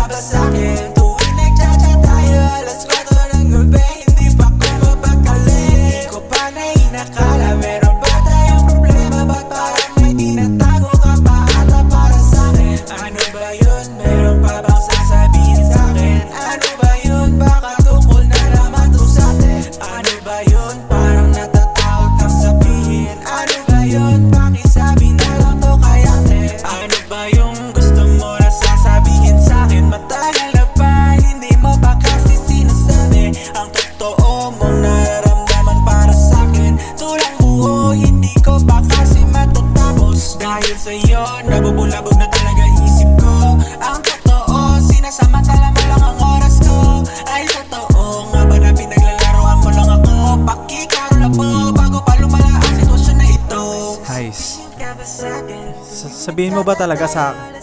ka ba sa'kin? Tuwing nagchat-chat tayo alas 4 ng gabi, hindi pa ko mapakali. Di ko pa na inakala, meron ba tayong problema? Ba't parang may tinatago ka pa ata para sa'kin? Ano ba yun? Meron pa bang sasabihin sa'kin? Ano ba yun? Baka tungkol na naman to sa'tin. Ano ba yun? Parang natatakot kang sabihin. Ano ba yun? Pakisabi na lang to kay ate. Ano ba yung gusto mo na sasabihin sa'kin? Matagal na pa, hindi mo pa kasi sinasabi ang totoo mong nararamdaman para sa'kin. Tulang buo, hindi ko pa kasi matatapos. Dahil sa'yo, nabubulabog na talaga isip ko. Ang totoo, sinasamantala mo lang ang oras ko. Ay totoo nga ba na pinaglalaroan mo lang ako? Pakikaro na po bago pa lumala ang sitwasyon na ito. Hais, sabihin mo ba talaga sa akin?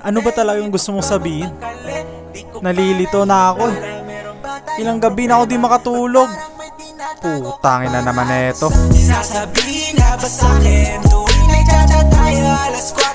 Ano ba talaga yung gusto mong sabihin? Nalilito na ako eh. Ilang gabi na ako di makatulog. Putangin na naman eto. Sasabihin na ba sa'kin? Tuwing nagchat-chat tayo alas 4